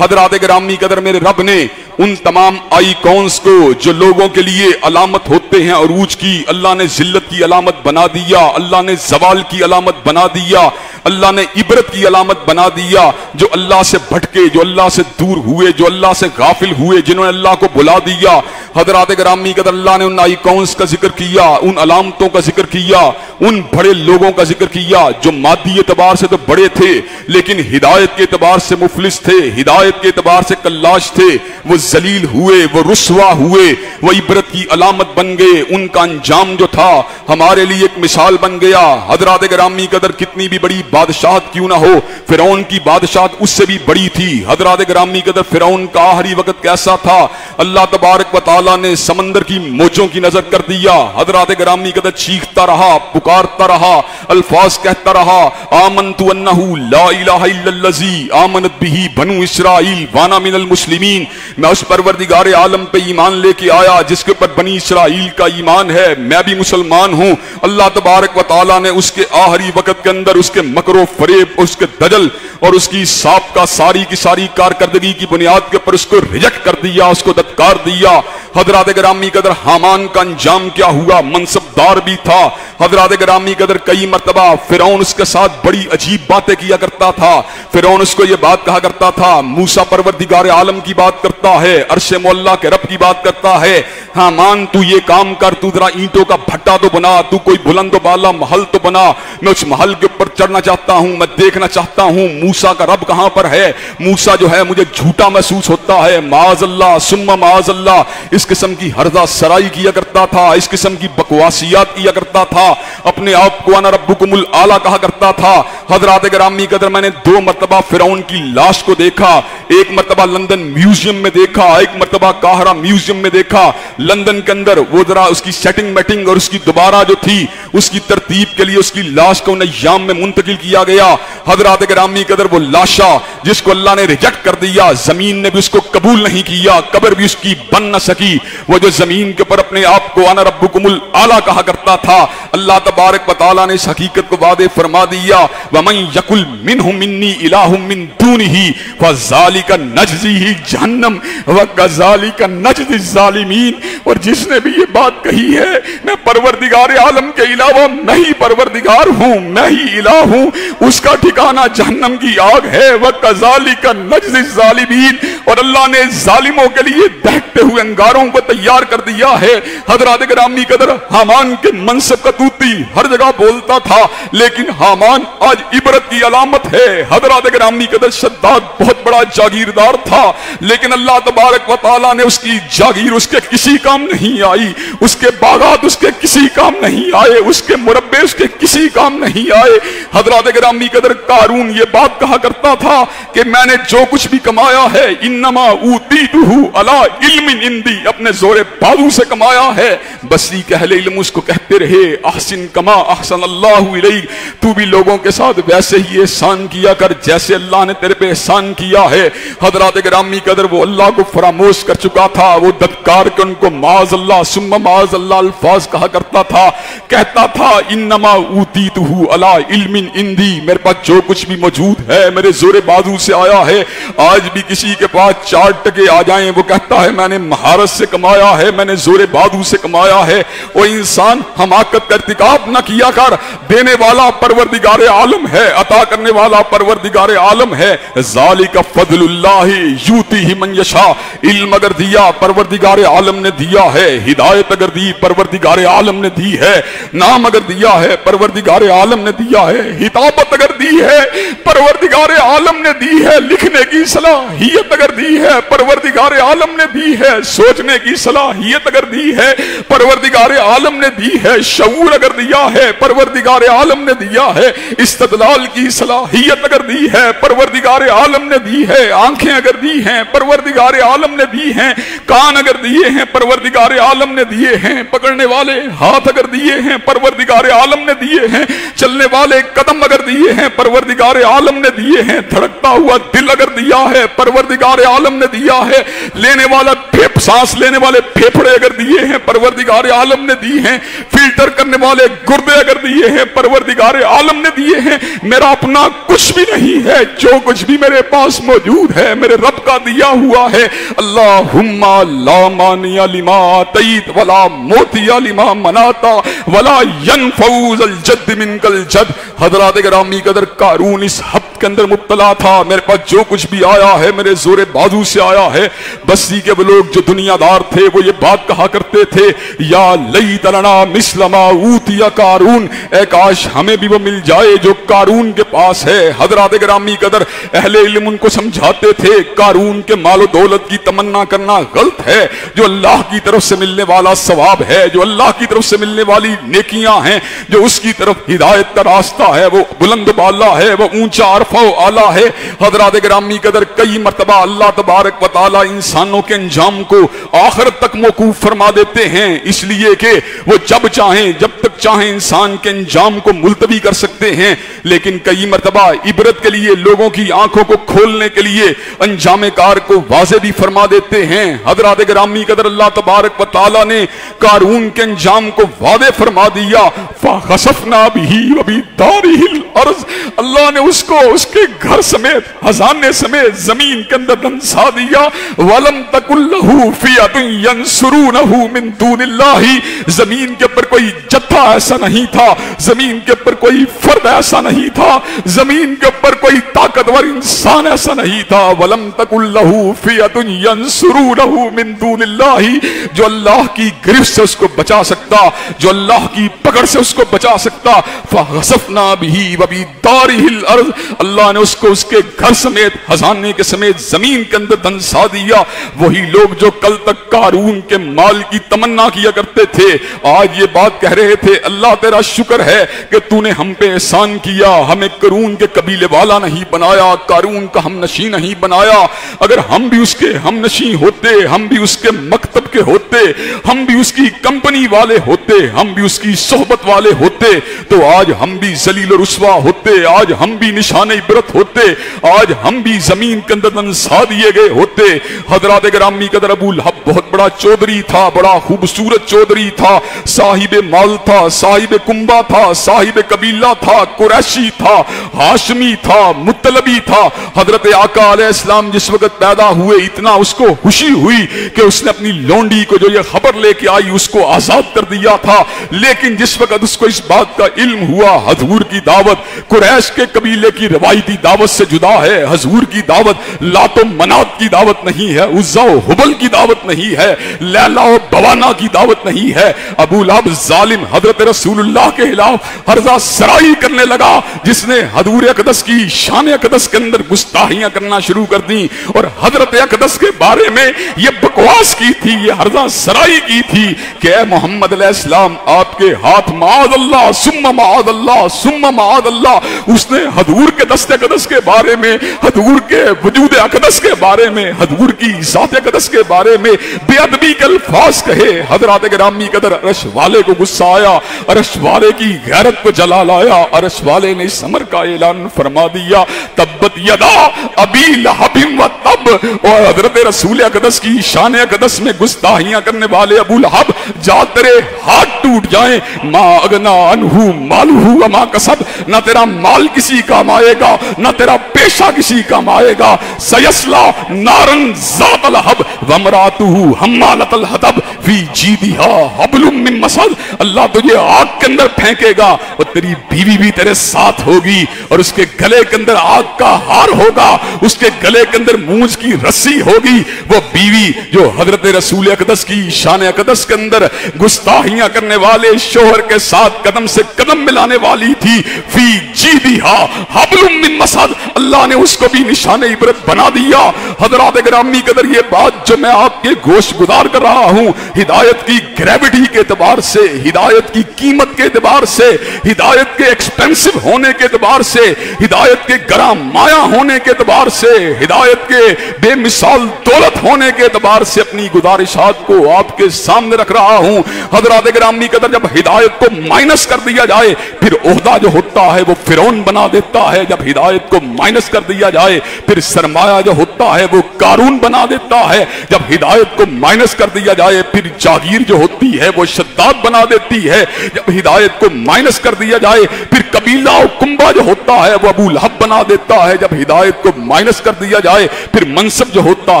Speaker 1: हजरात गिरामी कदर, मेरे रब ने उन तमाम आइकॉन्स को जो लोगों के लिए अलामत होते हैं अरूज की, अल्लाह ने जिल्लत की अलामत बना दिया, अल्लाह ने जवाल की अलामत बना दिया, अल्लाह ने इबरत की अलामत बना दिया। जो अल्लाह से भटके, जो अल्लाह से दूर हुए, जो अल्लाह से गाफिल हुए, जिन्होंने अल्लाह को बुला दिया, हजरात गिरामी कदर, अल्लाह ने उन आइकॉन्स का जिक्र किया, उन अलामतों का जिक्र किया, उन बड़े लोगों का जिक्र किया जो मादी एतबार से तो बड़े थे लेकिन हिदायत के एतबार से मुफलिस थे, हिदायत के एतबार से कल्लाश थे। वो जलील हुए, वो रुस्वा हुए, वो इबरत की अलामत बन गए। उनका अंजाम जो था हमारे लिए एक मिसाल बन गया। हजरात गिरामी कदर, कितनी भी बड़ी बादशाहत क्यों ना हो, फिरौन की बादशाहत उससे भी बड़ी थी। हजरात गिरामी कदर, फिरौन का आखिरी वक्त कैसा था, अल्लाह तबारक व तआला ने समंदर की मोजों की नजर कर दिया। हजरात गिरामी कदर चीखता रहा, पुकारता रहा, अल्फाज कहता रहा, आमनतु अन्नहु ला इलाहा इल्लल्लज़ी आमनत बिही बनु इसराइल वाना मिनल मुस्लिमीन। मैं उस परवरदिगार आलम पे ईमान लेके आया जिसके ऊपर बनी इसराइल का ईमान है, मैं भी मुसलमान हूं। अल्लाह तबारक व तआला ने उसके आखिरी वक्त के अंदर उसके मकरो फरेब, उसके दजल और उसकी सांप का सारी की सारी कारकर्दगी की बुनियाद के ऊपर उसको रिजेक्ट कर दिया, उसको दत्कार दिया। हजरात गिरामी कदर, हामान का अंजाम क्या हुआ, मनसबदार भी था। हजरात गिरामी कदर, कई मर्तबा फिरौन उसके साथ बड़ी अजीब बातें किया करता था। फिरौन उसको ये बात कहा करता था, मूसा परवरदिगार आलम की बात करता है, अर्शे मौला के रब की बात करता है, हामान तू ये काम कर, तू जरा ईंटों का भट्टा तो बना, तू कोई बुलंद बाला महल तो बना, मैं उस महल के ऊपर चढ़ना चाहता हूं, मैं देखना चाहता हूं मूसा का रब कहां पर है। मूसा जो है मुझे झूठा महसूस होता है, माअज़ल्लाह सुम्मा माअज़ल्लाह। इस किस्म की हरजा सराई किया करता था, इस किस्म की बकवासियात किया करता था, अपने आप को अना रब्बुकुमुल आला कहा करता था। हजरात गिरामी कदर, मैंने 2 मरतबा फिरौन की लाश को देखा, एक मरतबा लंदन म्यूजियम में देखा, एक मरतबा काहरा म्यूजियम में देखा। लंदन के अंदर वो जरा उसकी सेटिंग मेटिंग और उसकी दोबारा जो थी उसकी तरतीब के लिए उसकी लाश को नय्याम में मुंतकिल किया गया। हजरात गिरामी कदर, वो लाशा जिसको अल्लाह ने रिजेक्ट कर दिया, जमीन ने भी उसको कबूल नहीं किया, कब्र भी उसकी बन न सकी। वो जो जमीन के ऊपर अपने आप को अना रब्बुकुमुल आला कहा करता था, अल्लाह तबारक व तआला ने इस हकीकत को वादे फरमा दिया, वमन यकुल मिनहुम मिन्नी इलाहुम मिन दूनिही फज़ालिका नजज़ीही जहन्नम व कज़ालिका नजज़ी ज़ालिमीन। और जिसने भी ये बात कही है, मैं परवरदिगार आलम के अलावा मैं ही परवरदिगार हूं, मैं ही इलाह हूं, उसका ठिकाना जहन्नम की आग है। व कज़ालिका नजज़ी ज़ालिमीन, और अल्लाह ने जालिमों के लिए दहकते हुए अंगारों को तैयार कर दिया है। हजरात गिरामी कदर, हमारे हामान के मनसब का तूती हर जगह बोलता था, लेकिन हामान आज इबरत की अलामत है। हजरात गिरामी कदर शद्दाद बहुत बड़ा जागीरदार था, लेकिन अल्लाह तबारक व तआला ने उसकी जागीर उसके किसी काम नहीं आई, उसके बागात उसके किसी काम नहीं आए, उसके मुरब्बे उसके किसी काम नहीं आए। हजरात गिरामी कदर कारून ये बात कहा करता था कि मैंने जो कुछ भी कमाया है इन्नमा ऊतीतुहु अला इल्मिन इंदी, अपने जोरे बाजू से कमाया है। बसरी के अहले इल्म उसको कहते रहे अहसिन कमा अहसन अल्लाहु इलैक, तू भी लोगों के साथ वैसे ही एहसान किया कर जैसे अल्लाह ने तेरे पे एहसान किया है। हजरात गिरामी कदर वो अल्लाह को फरामोश कर चुका था, वो दत्कार के उनको माज अल्लाह सुम्मा माज अल्लाह अल्फाज कहा करता था, कहता था इन्नमा ऊतीतुहु अला इल्मिन इंदी, मेरे पास जो कुछ भी मौजूद है मेरे जोरे बाजू से आया है। आज भी किसी के पास 4 टके आ जाएं, वो कहता है मैंने महारत से कमाया है, मैंने जोरे बाजू से कमाया है। वो इंसान हमाकत का इर्तिकाब न किया कर, देने वाला परवरदिगार आलम है, अता करने वाला परवरदिगार आलम है। ज़ालिका फज़लुल्लाहि यूतिही मन यशा, इल्म अगर दिया परवरदिगार आलम ने दिया है, हिदायत अगर दी परवरदिगार आलम ने दी है, नाम अगर दिया है परवरदिगार आलम ने दिया है, हिताबत अगर दी है परवरदिगार आलम ने दी है, लिखने की सलाहियत अगर दी है परवरदिगार आलम ने दी है, सोचने की सलाहियत अगर दी है परवरदिगार आलम ने दी है, शऊर अगर दिया है परवरदिगार आलम ने दिया है, इस्तदलाल की सलाहियत अगर दी है परवरदिगार आलम ने दी है, आंखें अगर दी हैं परवरदिगार आलम ने दी हैं, कान अगर दिए हैं परवरदिगार आलम ने दिए हैं, पकड़ने वाले हाथ अगर दिए हैं परवरदिगार आलम ने दिए हैं, चलने वाले कदम अगर दिए हैं परवरदिगार आलम ने दिए हैं, धड़कता हुआ दिल अगर दिया है परवरदिगार आलम ने दिया है, लेने वाला सांस लेने वाले फेफड़े अगर दिए हैं परवरदिगार आलम ने दिए हैं, फिल्टर करने वाले गुर्दे अगर दिए हैं परवरदिगार आलम ने दिए हैं। मेरा अपना कुछ भी नहीं है, जो कुछ भी मेरे पास मौजूद है मेरे रब का दिया हुआ है। अल्लाहुम्मा ला मानिया लिमा तईत वला मोतिया लिमा मनाता वला यनफऊज़ल जद्द मिनकल जद्द। हज़रात गिरामी कदर कारून इस हफ्ते के अंदर मुब्तला था, मेरे पास जो कुछ भी आया है मेरे जोरे बाजू से आया है। बस्ती के वो लोग जो दुनियादार थे वो ये बात कहा करते थे या लैतना मिस्लमा ऊतिया कारून, ए काश हमें भी वो मिल जाए जो कारून के पास है। हज़रात गिरामी कदर अहले इल्म उनको समझाते थे कारून के मालो दौलत की तमन्ना करना गलत है, जो अल्लाह की तरफ से मिलने वाला सवाब है, जो अल्लाह की तरफ से मिलने वाली नेकियां हैं, जो उसकी तरफ हिदायत का रास्ता है वो बुलंद बाला है, वो ऊंचा अरफा आला है। हज़रात गिरामी कदर कई मरतबा अल्लाह तबारक व तआला इंसानों के अंजाम को आखिरत तक मौकूफ फरमा देते हैं, इसलिए कि वो जब चाहें जब तक चाहें इंसान के अंजाम को मुलतवी कर सकते हैं। लेकिन कई मरतबा इबरत के लिए लोगों की आंखों को खोलने के लिए अंजाम कार को वाज़े भी फरमा देते हैं। हज़रात गिरामी कदर अल्लाह तबारक व तआला ने कारून के अंजाम को वादे फरमा दिया, फ़ख़सफ़ना बिही व बिदारिहिल अर्ज़, अल्लाह ने उसको उसके घर समेत खजाने समेत जमीन के अंदर दंसा दिया। वलम तकुल्लहु फियतुन यंसुरूनहु मिन दूनिल्लाहि, जमीन के ऊपर कोई जत्था ऐसा नहीं था, जमीन के ऊपर कोई फर्द ऐसा नहीं था, जमीन के ऊपर कोई ताकतवर इंसान ऐसा नहीं था। वलम तकुल्लहु फियतुन यंसुरूनहु मिन दूनिल्लाहि, जो अल्लाह की गिरफ्त से उसको बचा सकता, जो अल्लाह की पकड़ से उसको बचा सकता। फ़ख़सफ़ना बिही व बिदारिहिल अर्ज़, अल्लाह ने उसको उसके घर समेत खजाने के समेत जमीन के अंदर दंसा दिया। वही लोग जो कल तक कारून के माल की तमन्ना किया करते थे आज ये बात कह रहे थे अल्लाह तेरा शुक्र है कि तूने हम पे एहसान किया, हमें कारून के कबीले वाला नहीं बनाया, कारून का हम नशी नहीं बनाया। अगर हम भी उसके हम नशी होते, हम भी उसके मकतब के होते, हम भी उसकी कंपनी वाले होते, हम भी उसकी सोहबत वाले होते, तो आज हम भी जलील और रुस्वा होते, आज हम भी निशाने इबरत होते, आज हम भी जमीन के अंदर दंसा दिए गए होते। हज़रात गिरामी कदर अबू लहब बहुत बड़ा चौधरी था, बड़ा खूबसूरत चौधरी था, साहिब माल था, साहिब कुंबा था, साहिब कबीला था, कुरैशी था, हाशमी था, मुत्तलबी था। हजरत आका अलैहिस्सलाम जिस वक्त पैदा हुए इतना उसको खुशी हुई कि उसने अपनी लोंडी को जो ये खबर लेके आई उसको आजाद कर दिया था। लेकिन जिस वक्त उसको इस बात का इल्म हुआ हजूर की दावत कुरैश के कबीले की रवायती दावत से जुदा है, हजूर की दावत लातो मनात की दावत नहीं है, उज़्ज़ा व हुबल की दावत नहीं है, लैला और बवाना की दावत नहीं है। अबू लहब जालिम हजरत रसूलुल्लाह के खिलाफ हर्जा सराई करने लगा, जिसने हजूर अक़दस की शान अक़दस के अंदर गुस्ताहियां करना शुरू कर दी और हजरत अक़दस के बारे में ये बकवास की थी, ये हर्जा सराई की थी कि मोहम्मद अलैहिस्सलाम आपके हाथ माअज़ल्लाह सुम्मा माअज़ल्लाह सुम्मा माअज़ल्लाह। उसने हजूर के दस्ते अक़दस के बारे में, हजूर के वजूद अक़दस के बारे में, हजूर की ज़ात अक़दस के बारे में बेअदबी के अल्फाज कहे। हजरत गिरामी कदर अरश वाले को गुस्सा आया, अरश वाले की गैरत को जला लाया। अरश वाले ने इस अमर का ऐलान फरमा दिया, तब्बत यदा अबी लहबिन व तब। और हजरत रसूल अक़दस की शान अक़दस में गुस्ताहियां करने वाले अबू लहब, जा तेरे हाथ टूट जाएं। मा अगना अनहु मालुहु व मा कसब, ना तेरा माल किसी काम आएगा, ना तेरा पेशा किसी काम आएगा। सयस्ला नारन ज़ात लहब वमरातुहु हम्मालतल हतब फी जीदिहा हब्लुम मिन मसद। अल्लाह तुझे आग के अंदर फेंकेगा और तेरी बीवी भी तेरे साथ होगी और उसके गले के अंदर आग का हार होगा, उसके गले के अंदर मूंज की रस्सी होगी। वो बीवी जो हजरत रसूल अक़दस की शान अक़दस के अंदर गुस्ताहियां करने वाले शोहर के साथ कदम से कदम मिलाने वाली थी, फी जीदिहा हब्लुम मिन मसद, अल्लाह ने उसको भी निशाने इबरत बना दिया। हजरत गिरामी कदर ये बात जो मैं आपके गोश गुजार कर रहा हूं, हिदायत की ग्रेविटी के एतबार से, हिदायत की कीमत के एतबार से, हिदायत के एक्सपेंसिव होने के एतबार से, हिदायत के गरा माया होने के एतबार से, हिदायत के बेमिसाल दौलत होने के एतबार से अपनी गुजारिशात को आपके सामने रख रहा हूं। हजरत गिरामी कदर जब हिदायत को माइनस कर दिया जाए फिर ओहदा जो होता है वो फिरौन बना देता है, जब हिदायत को माइनस कर दिया जाए फिर सरमाया जो होता है वो कारून बना देता है, जब हिदायत को माइनस कर दिया जाए फिर जागीर जो होती है वो शद्दाद बना देती है, जब हिदायत को माइनस कर दिया जाए फिर कबीला और कुंबा जो होता है वो अबू लहब बना देता है, जब हिदायत को माइनस कर दिया जाए फिर मनसब जो होता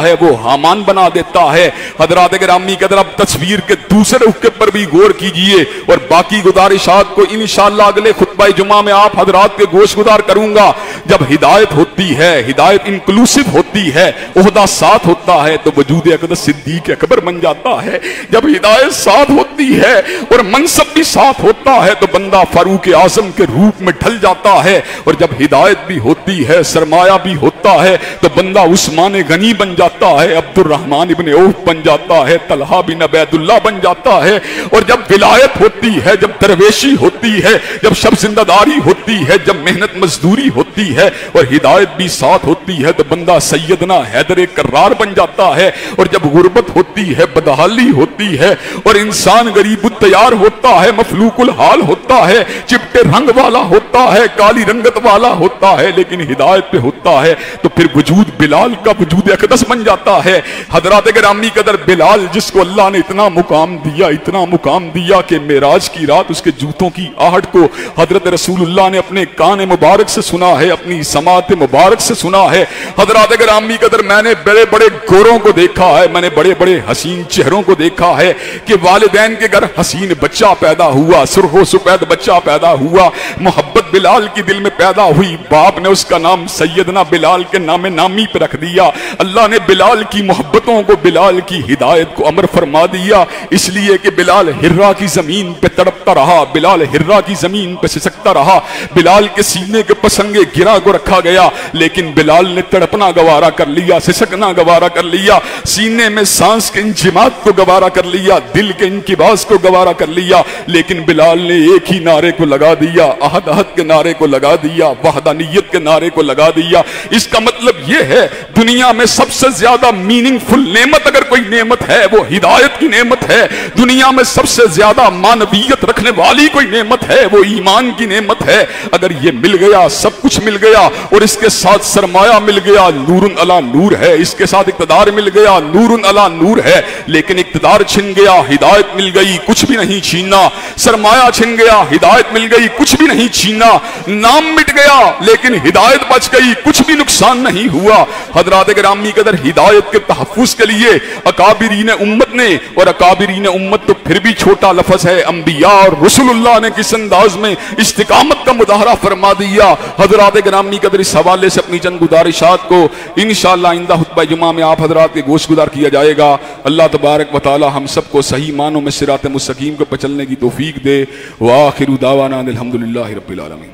Speaker 1: है वो हामान बना देता है। हजरात गिरामी के अंदर अब तस्वीर के दूसरे रुख पर भी गौर कीजिए और बाकी गुजारिशात को इंशाअल्लाह अगले खुतबा जुमा में आप हजरात के गोश गुजार करूंगा। जब हिदायत होती है, हिदायत इंक्लूसिव होती है, ओहदा साथ होता है तो वजूद अक़दस सिद्दीक़ अकबर बन जाता है। जब हिदायत साथ होती है और मनसब भी साथ होता है तो बंदा फारूक आजम के रूप में ढल जाता है, और जब हिदायत भी होती है, सरमाया भी होता है तो बंदा उस्मान गनी बन जाता है, अब्दुर्रहमान इब्ने औफ बन जाता है, तलहा बिन उबैदुल्लाह बन जाता है। और जब विलायत होती है, जब दरवेशी होती है, जब शब जिंदादारी होती है, जब मेहनत मजदूरी होती है और हिदायत भी साथ होती है तो बंदा सैयदना हैदर कर्रार बन जाता है। और जब गुर्बत होती है, बदहाली होती है और इंसान गरीब तैयार होता है, मफलूकुल हाल होता है, चिपटे रंग वाला होता है, काली रंगत वाला होता है, लेकिन हिदायत पे होता है तो फिर वजूद बिलाल का वजूद अक़दस बन जाता है। हजरत गिरामी कदर बिलाल जिसको अल्लाह ने इतना मुकाम दिया, इतना मुकाम दिया कि मेराज की रात उसके जूतों की आहट को हजरत रसूलुल्लाह ने अपने कान मुबारक से सुना है, अपनी समात मुबारक से सुना है। हजरत गिरामी कदर मैंने बड़े बड़े गोरों को देखा है, मैंने बड़े बड़े हसीन चेहरों को देखा है कि वालिदैन के घर हसीन बच्चा पैदा हुआ, सुरहो सुपैद बच्चा पैदा हुआ, मोहब्बत बिलाल की दिल में पैदा हुई, बाप ने उसका नाम सैयदना बिलाल के नामे नामी पे रख दिया। अल्लाह ने बिलाल की मोहब्बतों को, बिलाल की हिदायत को अमर फरमा दिया, इसलिए कि बिलाल हिर्रा की जमीन पे तड़पता रहा, बिलाल हिर्रा की जमीन पे सिसकता रहा, बिलाल के सीने के पसंगे गिरा को रखा गया, लेकिन बिलाल ने तड़पना गवारा कर लिया, सिसकना गवारा कर लिया, सीने में सांस के इंजिमात को गवारा कर लिया, दिल के इंकिबास को गवारा कर लिया, लेकिन बिलाल ने एक ही नारे को लगा दिया, अहद अहद के नारे को लगा दिया, वहदानियत के नारे को लगा दिया। इसका मतलब यह है दुनिया में सबसे ज्यादा मीनिंगफुल नेमत अगर कोई नेमत है वो हिदायत की नेमत है। दुनिया में सबसे ज्यादा मानवीयत रखने वाली कोई नेमत है वो ईमान की नेमत है। अगर ये मिल गया, सब कुछ मिल गया, और इसके साथ सरमाया मिल गया, नूरुन अला नूर है। इसके साथ इक़्तिदार मिल गया, नूरुन अला नूर है। लेकिन इक़्तिदार छिन गया, हिदायत मिल गई, कुछ भी नहीं छीना। सरमाया छिन गया, हिदायत मिल गई, कुछ भी नहीं छीना। नाम मिट गया लेकिन हिदायत बच गई, कुछ भी नुकसान नहीं हुआ। हज़रात गिरामी कदर हिदायत के तहफ़्फ़ुज़ के लिए अकाबिरीन उम्मत ने, और अकाबिरीन उम्मत तो फिर भी छोटा लफ्ज़ है, अंबिया और रसूलुल्लाह ने किस अंदाज में इस्तिकामत का मुदाहरा फरमा दिया। हज़रात गिरामी कदर इस हवाले से अपनी चंद गुजारिशात को इंशाअल्लाह आइंदा खुतबा जुमा में आप हज़रात के गोशगुजार किया जाएगा। अल्लाह तबारक व तआला हम सबको सही मानों में सिरात मुस्तकीम को पर चलने की तौफीक दे। व आखिरु दावाना अल्हम्दुलिल्लाहि रब्बिल आलमीन।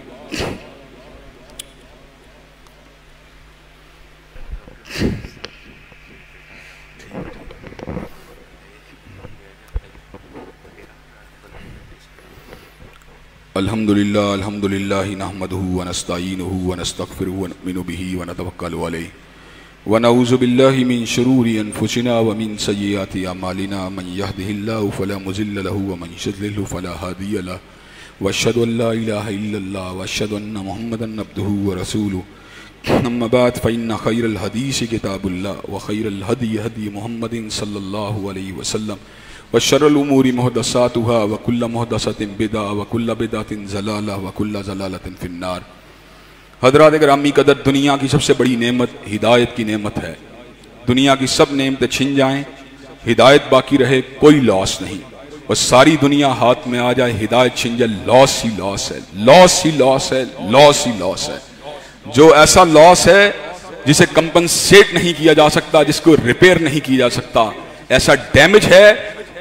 Speaker 1: अल्हम्दुलिल्लाह अल्हम्दुलिल्लाह नहमदुहु व नस्तईनुहु व नस्तगफिरुहु व नुमिनु बिही व नतवक्कलु अलैहि व नऊज़ु बिल्लाहि मिन शुरूरि अनफुसिना व मिन सय्यिआति अमालिना मन यहदिहिल्लाहु फला मुज़िल्ल लहु व मन युज़लिलहु फला हादिय लहु व अशहदु अल्ला इलाहा इल्लल्लाह व अशहदु अन्ना मुहम्मदन अब्दुहु व रसूलुहु। अम्मा बाद फ़इन्ना खैरल हदीस किताबुल्लाह व खैरल हदी हदी मुहम्मदिन सल्लल्लाहु अलैहि वसल्लम व शर्रुल उमूरि मुहदसातुहा व कुल्लु मुहदसतिन बिदअ व कुल्लु बिदअतिन ज़लाला व कुल्लु ज़लालतिन फिन्नार। हज़रात गिरामी कदर दुनिया की सबसे बड़ी नेमत हिदायत की नेमत है। दुनिया की सब नेमतें छिन जाएं, हिदायत बाकी रहे, कोई लॉस नहीं। और सारी दुनिया हाथ में आ जाए, हिदायत छिन जाए, लॉस ही लॉस है, लॉस ही लॉस है, लॉस ही लॉस है। जो ऐसा लॉस है जिसे कंपनसेट नहीं किया जा सकता, जिसको रिपेयर नहीं किया जा सकता, ऐसा डैमेज है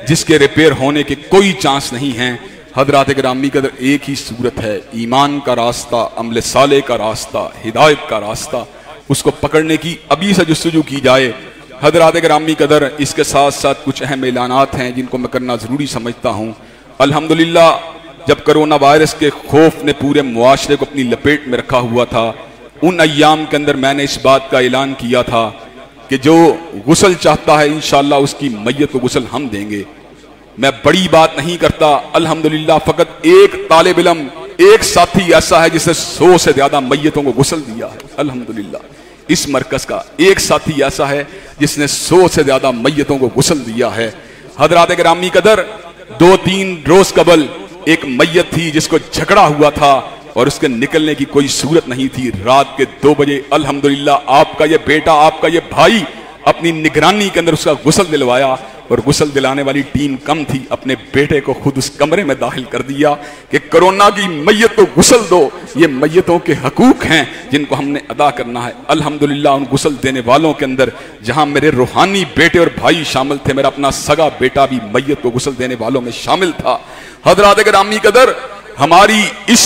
Speaker 1: जिसके रिपेयर होने के कोई चांस नहीं है। हज़रात गिरामी कदर एक ही सूरत है, ईमान का रास्ता, अमल साले का रास्ता, हिदायत का रास्ता, उसको पकड़ने की अभी से जुस्तजू की जाए। हज़रात गिरामी कदर इसके साथ साथ कुछ अहम ऐलानात हैं जिनको मैं करना ज़रूरी समझता हूँ। अल्हम्दुलिल्लाह जब कोरोना वायरस के खौफ ने पूरे मुआशरे को अपनी लपेट में रखा हुआ था, उन अय्याम के अंदर मैंने इस बात का ऐलान किया था कि जो गुस्ल चाहता है इंशाअल्लाह उसकी मैयत को गुस्ल हम देंगे। मैं बड़ी बात नहीं करता, अल्हम्दुलिल्लाह फ़कत एक तालिब इल्म, एक साथी ऐसा है जिसने 100 से ज्यादा मैयतों को गुस्ल दिया है। अल्हम्दुलिल्लाह इस मरकज का एक साथी ऐसा है जिसने 100 से ज्यादा मैयतों को गुस्ल दिया है। हज़रात गिरामी कदर 2-3 रोज कबल एक मैयत थी जिसको झगड़ा हुआ था और उसके निकलने की कोई सूरत नहीं थी। रात के 2 बजे अल्हम्दुलिल्लाह आपका ये बेटा, आपका ये भाई अपनी निगरानी के अंदर उसका गुस्ल दिलवाया, और गुस्ल दिलाने वाली टीम कम थी, अपने बेटे को खुद उस कमरे में दाखिल कर दिया कि कोरोना की मैयत को गुस्ल दो, ये मैयतों के हकूक हैं जिनको हमने अदा करना है। अल्हम्दुलिल्लाह उन गुस्ल देने वालों के अंदर जहां मेरे रूहानी बेटे और भाई शामिल थे, मेरा अपना सगा बेटा भी मैयत को गुस्ल देने वालों में शामिल था। हज़रात गिरामी कदर हमारी इस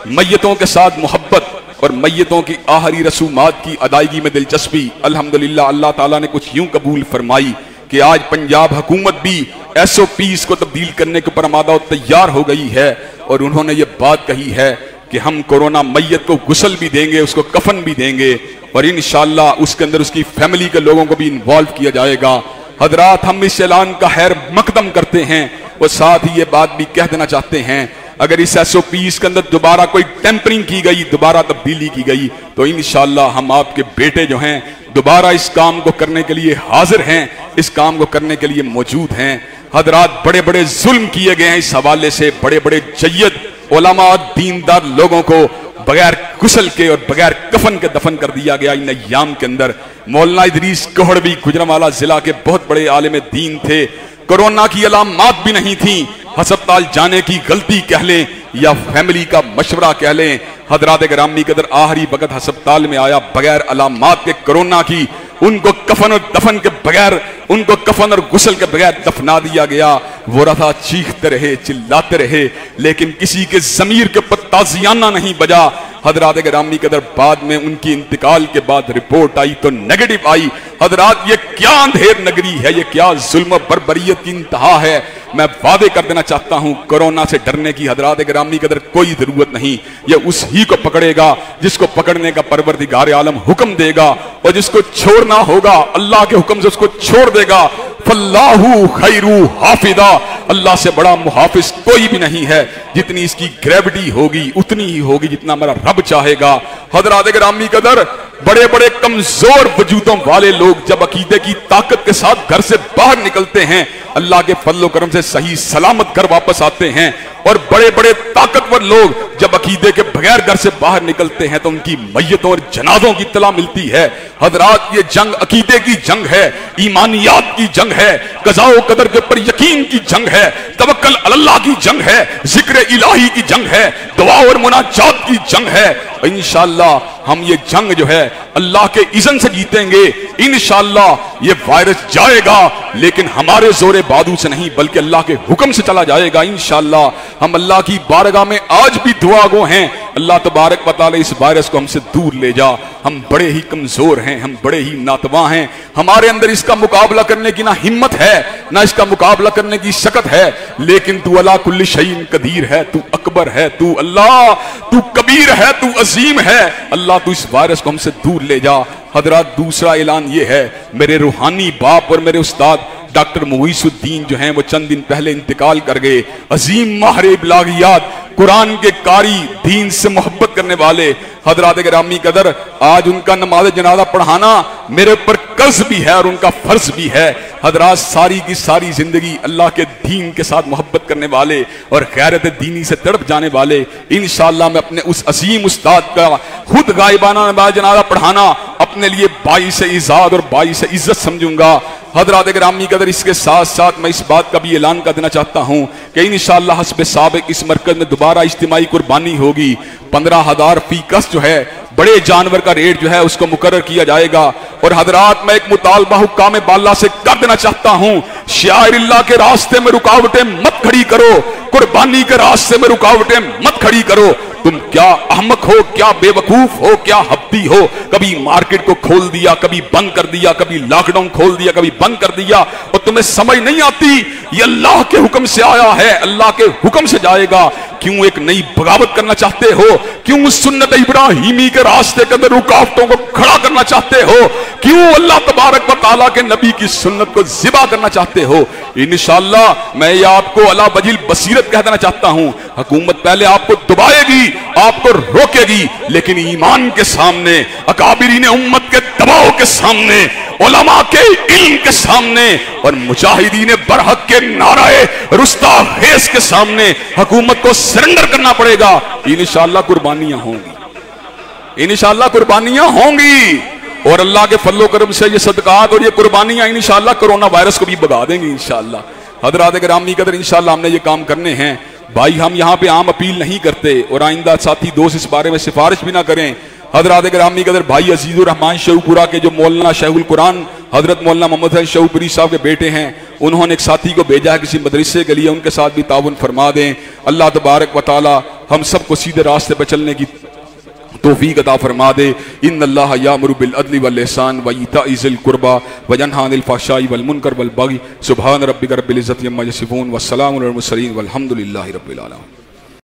Speaker 1: मैयतों के साथ मोहब्बत और मैयतों की आखिरी रसूमात की अदायगी में दिलचस्पी अल्हम्दुलिल्लाह अल्लाह ताला ने कुछ यूं कबूल फरमाई कि आज पंजाब हुकूमत भी SOPs को तब्दील करने के ऊपर आमादा और तैयार हो गई है। और उन्होंने ये बात कही है कि हम कोरोना मैयत को गुस्ल भी देंगे, उसको कफन भी देंगे, और इंशाअल्लाह उसके अंदर उसकी फैमिली के लोगों को भी इन्वॉल्व किया जाएगा। हजरात हम इस ऐलान का खैर मकदम करते हैं और साथ ही ये बात भी कह देना चाहते हैं, अगर इस SOPs के अंदर दोबारा कोई टेम्परिंग की गई, दोबारा तब्दीली की गई, तो इंशाअल्लाह हम आपके बेटे जो हैं दोबारा इस काम को करने के लिए हाजिर हैं, इस काम को करने के लिए मौजूद हैं। हजरात बड़े बड़े जुल्म किए गए हैं इस हवाले से, बड़े बड़े जय्यद उलमा दीनदार लोगों को बगैर गुस्ल के और बगैर कफन के दफन कर दिया गया इन अय्याम के अंदर। मौलाना इदरीस कोहड़वी गुजरांवाला जिला के बहुत बड़े आलिम दीन थे, कोरोना की अलामात भी नहीं थी, अस्पताल जाने की गलती कह लें या फैमिली का मशवरा कह लें, हजरात गिरामी कदर आखिरी वक्त अस्पताल में आया बगैर अलामात के कोरोना की, उनको कफन और दफन के बगैर, उनको कफन और गुस्ल के बगैर दफना दिया गया। वो रथा चीखते रहे, चिल्लाते रहे, लेकिन किसी के जमीर के ऊपर ताजियाना नहीं बजा। हजरात गिरामी कदर बाद में उनकी इंतकाल के बाद रिपोर्ट आई तो नेगेटिव आई। हजरात ये क्या अंधेर नगरी है, ये क्या जुल्म बर्बरियत की इंतहा है। मैं वादे कर देना चाहता हूं कोरोना से डरने की हजरात गिरामी कदर कोई जरूरत नहीं। ये उस ही को पकड़ेगा जिसको पकड़ने का परवरदिगार आलम हुक्म देगा, और जिसको छोड़ना होगा अल्लाह के हुक्म से उसको छोड़ देगा। फल्लाहु खैरू हाफिदा, अल्लाह से बड़ा मुहाफिज कोई भी नहीं है। जितनी इसकी ग्रेविटी होगी उतनी ही होगी जितना हमारा रब चाहेगा। हजरात गिरामी कदर बड़े बड़े कमजोर वजूदों वाले लोग जब अकीदे की ताकत के साथ घर से बाहर निकलते हैं, अल्लाह के फजल करम से सही सलामत घर वापस आते हैं। और बड़े बड़े ताकतवर लोग जब अकीदे के बगैर घर से बाहर निकलते हैं तो उनकी मैयतों और जनाजों की इत्तला मिलती है। हजरात ये जंग अकीदे की जंग है, ईमानियात की जंग है, कज़ा व क़दर के ऊपर यकीन की जंग है, तवक्कल अल्लाह की जंग है, जिक्र इलाही की जंग है, दुआ और मुनाजात की जंग है। इंशाअल्लाह हम ये जंग जो है अल्लाह के इज़्न से जीतेंगे। इंशाअल्लाह ये वायरस जाएगा लेकिन हमारे जोरे बादू से नहीं बल्कि अल्लाह के हुक्म से चला जाएगा। इंशाअल्लाह हम अल्लाह की बारगाह में आज भी दुआ गो हैं, अल्लाह तबारक व तआला इस वायरस को हमसे दूर ले जा। हम बड़े ही कमजोर हैं, हम बड़े ही नातवा हैं, हमारे अंदर इसका मुकाबला करने की ना हिम्मत है ना इसका मुकाबला करने की शकत है। लेकिन तू अला कुल्ली शैइन कदीर है, तू अकबर है, तू अल्लाह, तू कबीर है, तू अजीम है। अल्लाह तू इस वायरस को हमसे दूर ले जा। हजरात दूसरा ऐलान ये है, मेरे रूहानी बाप और मेरे उस्ताद डॉक्टर मुईसुद्दीन जो हैं वो चंद दिन पहले इंतकाल कर गए। अजीम माहिर इब्लागियात, कुरान के कारी, दीन से मोहब्बत करने वाले हजरात गिरामी कदर, आज उनका नमाज जनाजा पढ़ाना मेरे ऊपर कर्ज भी है और उनका फर्ज भी है। हजरात सारी की सारी जिंदगी अल्लाह के दीन के साथ मोहब्बत करने वाले और गैरत दीनी से तड़प जाने वाले, इंशाअल्लाह मैं अपने उस अजीम उस्ताद का खुद गायबाना नमाज जनाजा पढ़ाना अपने लिए बाइस इज़्ज़त और बाइस इज्जत समझूंगा। हजरात गिरामी कदर, इसके साथ साथ मैं इस बात का भी ऐलान कर देना चाहता हूं कि इंशाअल्लाह हस्बे साबिक इस मरकज में दोबारा इज्तिमाई कुर्बानी होगी। 15,000 फी कस जो है बड़े जानवर का रेट जो है उसको मुकर्रर किया जाएगा। और हजरात मैं एक मुतालबा हुक्काम बाला से कर देना चाहता हूं, शायरिल्लाह के रास्ते में रुकावटें मत खड़ी करो, कुर्बानी के रास्ते में रुकावटें मत खड़ी करो। तुम क्या अहमक हो, क्या बेवकूफ हो, क्या हफ्ती हो, कभी मार्केट को खोल दिया, कभी बंद कर दिया, कभी लॉकडाउन खोल दिया, कभी बंद कर दिया, और तुम्हें समझ नहीं आती ये अल्लाह के हुक्म से आया है, अल्लाह के हुक्म से जाएगा। क्यों एक नई बगावत करना चाहते हो? क्यों सुन्नत इब्राहिमी के रास्ते के अंदर रुकावटों को खड़ा करना चाहते हो? क्यों अल्लाह तबारक व तआला के नबी की सुन्नत को ज़िबा करना चाहते हो? इंशाअल्लाह मैं ये आपको अला बजील बसीरत कह देना चाहता हूं, हुकूमत पहले आपको दबाएगी, आपको रोकेगी, लेकिन ईमान के सामने, अकाबिरीन उम्मत के दबाव के सामने, उलमा के इल्म के सामने और मुजाहिदीन बरहक के नाराए रुस्ता खेस के सामने हुकूमत को सरेंडर करना पड़ेगा। इंशाअल्लाह कुर्बानियां होंगी, इंशाअल्लाह कुर्बानियां होंगी, और अल्लाह के फजलो करम से ये सदकात और ये कुर्बानियां इंशाअल्लाह कोरोना वायरस को भी भगा देंगी इंशाअल्लाह। हजरात गिरामी कदर, इंशाअल्लाह हमने ये काम करने हैं भाई। हम यहाँ पे आम अपील नहीं करते और आइंदा साथी दोस्त इस बारे में सिफारिश भी ना करें। हजरात गिरामी कदर, भाई अजीजुर रहमान शहूपुरा के जो मौलाना शहूल कुरान हजरत मौलाना मोहम्मद हसन शहूपुरी साहब के बेटे हैं, उन्होंने एक साथी को भेजा है किसी मदरसे के लिए, उनके साथ भी ताउन फरमा दें। अल्लाह तबारक व तआला हम सबको सीधे रास्ते पर चलने की तौफीक अता फरमा दे। इन्नल्लाह यामुरु बिल अदली वल इहसान व ईताइ ज़िल कुर्बा व यनहा अनिल फ़हशाइ वल मुनकर वल बगी। सुब्हान रब्बिका रब्बिल इज़्ज़ति अम्मा यसिफून व सलामुन अलल मुरसलीन वल्हम्दुलिल्लाहि रब्बिल आलमीन।